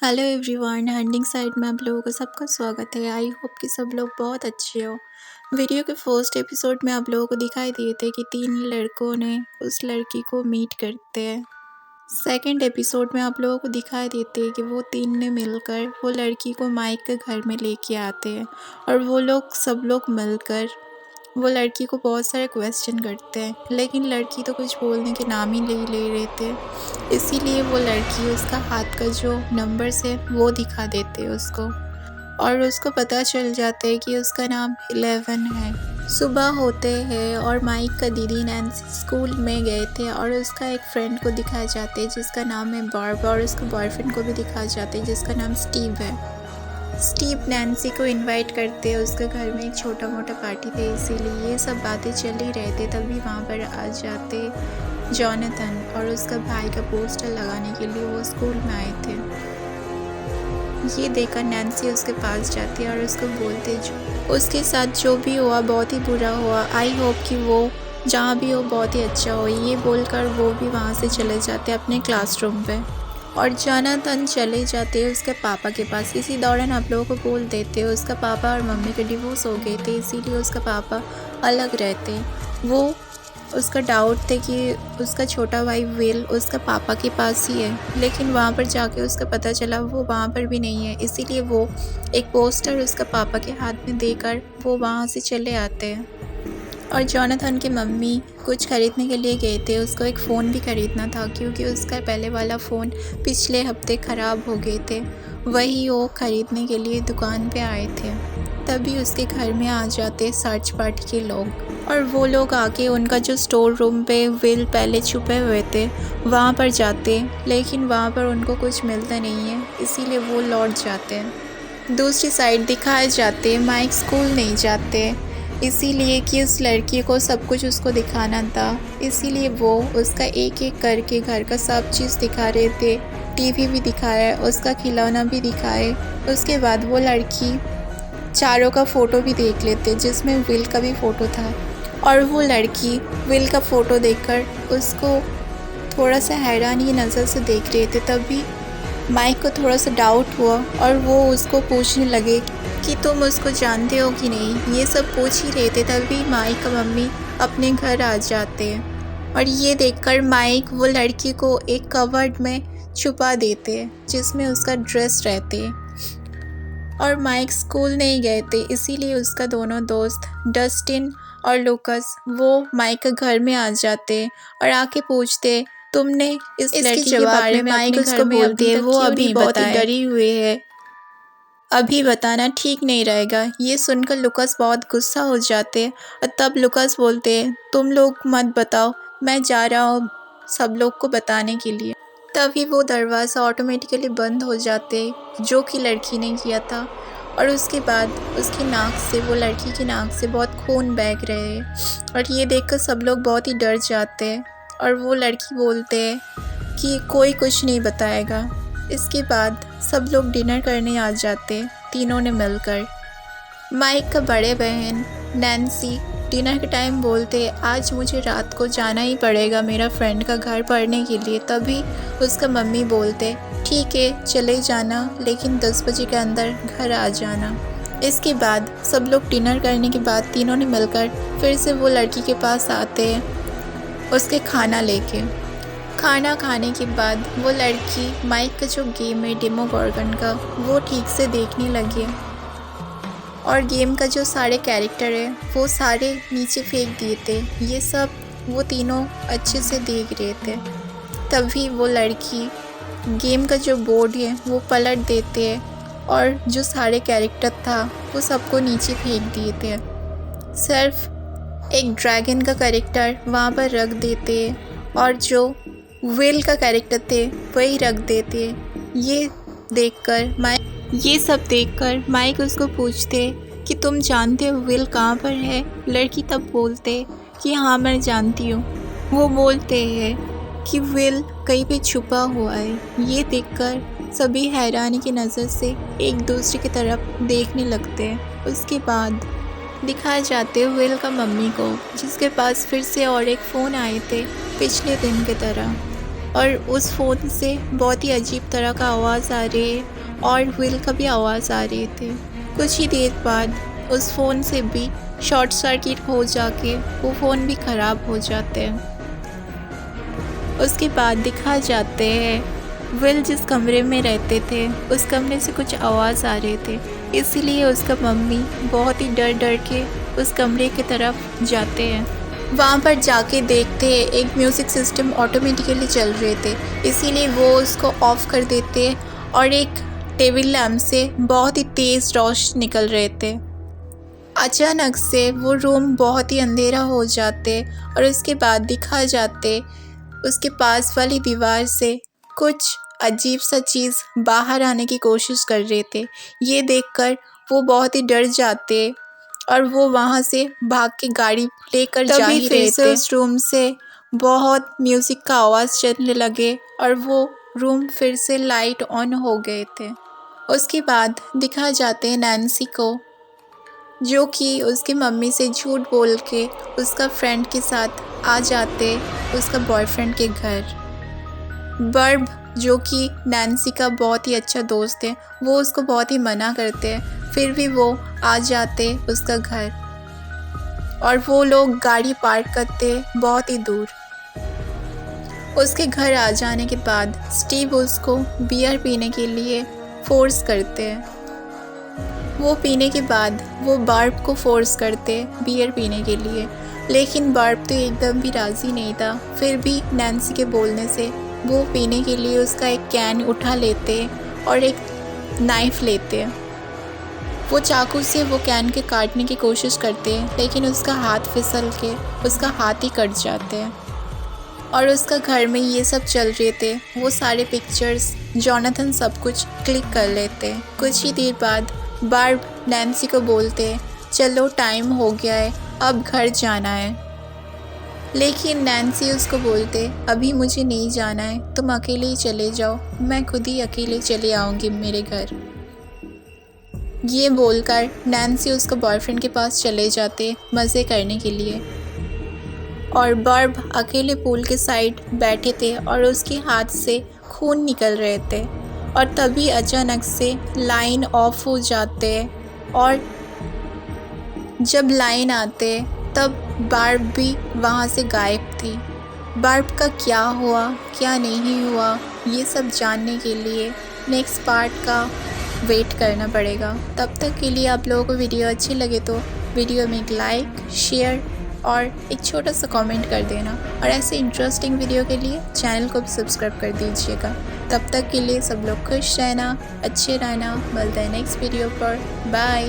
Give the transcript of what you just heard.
Hello everyone, hunting side में आप लोगों का सबका स्वागत है। आई होप कि सब लोग बहुत अच्छे हो। वीडियो के फर्स्ट एपिसोड में आप लोगों को दिखाई दिए थे कि 3 लड़कों ने उस लड़की को मीट करते हैं। सेकंड एपिसोड में आप लोगों को दिखाई देते हैं कि वो 3 ने मिलकर वो लड़की को माइक के घर में लेके आते हैं और वो लोग सब लोग मिलकर वो लड़की को बहुत सारे क्वेश्चन करते हैं, लेकिन लड़की तो कुछ बोलने के नाम ही नहीं ले रहे थे। इसीलिए वो लड़की उसका हाथ का जो नंबर्स है वो दिखा देते हैं उसको और उसको पता चल जाता है कि उसका नाम 11 है। सुबह होते हैं और माइक का दीदी नैन्सी स्कूल में गए थे और उसका एक फ्रेंड को दिखाया जाता है जिसका नाम है बार्ब और उसका बॉयफ्रेंड को भी दिखाया जाता है जिसका नाम स्टीव है। स्टीव नैन्सी को इनवाइट करते हैं उसके घर में एक छोटा मोटा पार्टी थे, इसीलिए ये सब बातें चल ही रहे थे। तभी वहाँ पर आ जाते जॉनथन और उसका भाई का पोस्टर लगाने के लिए वो स्कूल में आए थे। ये देखकर नैन्सी उसके पास जाती है और उसको बोलते उसके साथ जो भी हुआ बहुत ही बुरा हुआ, आई होप कि वो जहाँ भी हो बहुत ही अच्छा हो। ये बोलकर वो भी वहाँ से चले जाते अपने क्लासरूम पे और जॉनथन चले जाते हैं उसके पापा के पास। इसी दौरान आप लोगों को बोल देते हैं उसका पापा और मम्मी के डिवोर्स हो गए थे, इसीलिए उसका पापा अलग रहते। वो उसका डाउट थे कि उसका छोटा भाई विल उसका पापा के पास ही है, लेकिन वहाँ पर जाके उसका पता चला वो वहाँ पर भी नहीं है। इसीलिए वो एक पोस्टर उसका पापा के हाथ में देकर वो वहाँ से चले आते हैं और जॉनथन की मम्मी कुछ ख़रीदने के लिए गए थे। उसको एक फ़ोन भी ख़रीदना था क्योंकि उसका पहले वाला फ़ोन पिछले हफ्ते ख़राब हो गए थे। वही वो ख़रीदने के लिए दुकान पे आए थे। तभी उसके घर में आ जाते सर्च पार्टी के लोग और वो लोग आके उनका जो स्टोर रूम पे विल पहले छुपे हुए थे वहाँ पर जाते, लेकिन वहाँ पर उनको कुछ मिलता नहीं है, इसीलिए वो लौट जाते हैं। दूसरी साइड दिखाए जाते माइक स्कूल नहीं जाते, इसीलिए कि उस लड़की को सब कुछ उसको दिखाना था, इसीलिए वो उसका एक एक करके घर का सब चीज़ दिखा रहे थे। टीवी भी दिखाया, उसका खिलौना भी दिखाए। उसके बाद वो लड़की चारों का फ़ोटो भी देख लेते जिसमें विल का भी फ़ोटो था और वो लड़की विल का फ़ोटो देखकर उसको थोड़ा सा हैरानी की नज़र से देख रहे थे। तभी माइक को थोड़ा सा डाउट हुआ और वो उसको पूछने लगे कि तुम उसको जानते हो कि नहीं। ये सब पूछ ही रहे थे, तभी माइक का मम्मी अपने घर आ जाते हैं और ये देखकर माइक वो लड़की को एक कवर्ड में छुपा देते हैं जिसमें उसका ड्रेस रहते। और माइक स्कूल नहीं गए थे, इसीलिए उसका दोनों दोस्त डस्टिन और लुकस वो माइक के घर में आ जाते और आके पूछते तुमने इस लड़की के बारे में माइक उसको बोलती है वो अभी बहुत ही डरी हुई है, अभी बताना ठीक नहीं रहेगा। ये सुनकर लुकस बहुत गुस्सा हो जाते और तब लुकस बोलते तुम लोग मत बताओ, मैं जा रहा हूँ सब लोग को बताने के लिए। तभी वो दरवाज़ा ऑटोमेटिकली बंद हो जाते जो कि लड़की ने किया था और उसके बाद उसकी नाक से वो लड़की की नाक से बहुत खून बह रहे और ये देखकर सब लोग बहुत ही डर जाते और वो लड़की बोलते कि कोई कुछ नहीं बताएगा। इसके बाद सब लोग डिनर करने आ जाते तीनों ने मिलकर। माइक का बड़े बहन नैन्सी डिनर के टाइम बोलते आज मुझे रात को जाना ही पड़ेगा मेरा फ्रेंड का घर पढ़ने के लिए। तभी उसका मम्मी बोलते ठीक है चले जाना, लेकिन 10 बजे के अंदर घर आ जाना। इसके बाद सब लोग डिनर करने के बाद तीनों ने मिलकर फिर से वो लड़की के पास आते हैं उसके खाना लेके। खाना खाने के बाद वो लड़की माइक का जो गेम है डेमोगॉर्गन का वो ठीक से देखने लगी और गेम का जो सारे कैरेक्टर है वो सारे नीचे फेंक दिए थे। ये सब वो तीनों अच्छे से देख रहे थे। तभी वो लड़की गेम का जो बोर्ड है वो पलट देते हैं और जो सारे कैरेक्टर था वो सबको नीचे फेंक दिए थे। सिर्फ एक ड्रैगन का कैरेक्टर वहाँ पर रख देते और जो विल का कैरेक्टर थे वही रख देते। ये सब देखकर माइक उसको पूछते कि तुम जानते हो विल कहाँ पर है। लड़की तब बोलते कि हाँ मैं जानती हूँ। वो बोलते हैं कि विल कहीं पे छुपा हुआ है। ये देखकर सभी हैरानी की नज़र से एक दूसरे की तरफ देखने लगते हैं। उसके बाद दिखाए जाते विल का मम्मी को जिसके पास फिर से और एक फ़ोन आए थे पिछले दिन की तरह और उस फ़ोन से बहुत ही अजीब तरह का आवाज़ आ रही है और विल का भी आवाज़ आ रही थी। कुछ ही देर बाद उस फ़ोन से भी शॉर्ट सर्किट हो जाके वो फ़ोन भी ख़राब हो जाते हैं। उसके बाद दिखा जाते हैं विल जिस कमरे में रहते थे उस कमरे से कुछ आवाज़ आ रहे थे, इसलिए उसका मम्मी बहुत ही डर डर के उस कमरे की तरफ जाते हैं। वहाँ पर जाके देखते हैं एक म्यूज़िक सिस्टम ऑटोमेटिकली चल रहे थे, इसीलिए वो उसको ऑफ़ कर देते हैं और एक टेबल लैम्प से बहुत ही तेज़ रोशनी निकल रहे थे। अचानक से वो रूम बहुत ही अंधेरा हो जाते और उसके बाद दिखा जाते उसके पास वाली दीवार से कुछ अजीब सा चीज़ बाहर आने की कोशिश कर रहे थे। ये देखकर वो बहुत ही डर जाते और वो वहाँ से भाग के गाड़ी लेकर जा ही रहे थे। उस रूम से बहुत म्यूज़िक का आवाज़ चलने लगे और वो रूम फिर से लाइट ऑन हो गए थे। उसके बाद दिखा जाते हैं नैन्सी को, जो कि उसकी मम्मी से झूठ बोल के उसका फ्रेंड के साथ आ जाते उसका बॉयफ्रेंड के घर। बर्ब, जो कि नैन्सी का बहुत ही अच्छा दोस्त है, वो उसको बहुत ही मना करते हैं, फिर भी वो आ जाते उसका घर और वो लोग गाड़ी पार्क करते बहुत ही दूर। उसके घर आ जाने के बाद स्टीव उसको बियर पीने के लिए फोर्स करते हैं। वो पीने के बाद वो बार्ब को फोर्स करते बियर पीने के लिए, लेकिन बार्ब तो एकदम भी राज़ी नहीं था। फिर भी नैन्सी के बोलने से वो पीने के लिए उसका एक कैन उठा लेते और एक नाइफ़ लेते। वो चाकू से वो कैन के काटने की कोशिश करते हैं, लेकिन उसका हाथ फिसल के उसका हाथ ही कट जाते हैं। और उसका घर में ये सब चल रहे थे, वो सारे पिक्चर्स जोनाथन सब कुछ क्लिक कर लेते। कुछ ही देर बाद बार्ब नैन्सी को बोलते, चलो टाइम हो गया है, अब घर जाना है। लेकिन नैन्सी उसको बोलते, अभी मुझे नहीं जाना है, तुम अकेले ही चले जाओ, मैं खुद ही अकेले चले आऊँगी मेरे घर। ये बोलकर नैन्सी उसको बॉयफ्रेंड के पास चले जाते मज़े करने के लिए, और बर्ब अकेले पूल के साइड बैठे थे और उसके हाथ से खून निकल रहे थे। और तभी अचानक से लाइन ऑफ हो जाते और जब लाइन आते तब बार्ब भी वहाँ से गायब थी। बार्ब का क्या हुआ क्या नहीं हुआ ये सब जानने के लिए नेक्स्ट पार्ट का वेट करना पड़ेगा। तब तक के लिए आप लोगों को वीडियो अच्छी लगे तो वीडियो में एक लाइक, शेयर और एक छोटा सा कमेंट कर देना, और ऐसे इंटरेस्टिंग वीडियो के लिए चैनल को भी सब्सक्राइब कर दीजिएगा। तब तक के लिए सब लोग खुश रहना, अच्छे रहना। मिलते हैं नेक्स्ट वीडियो पर। बाय।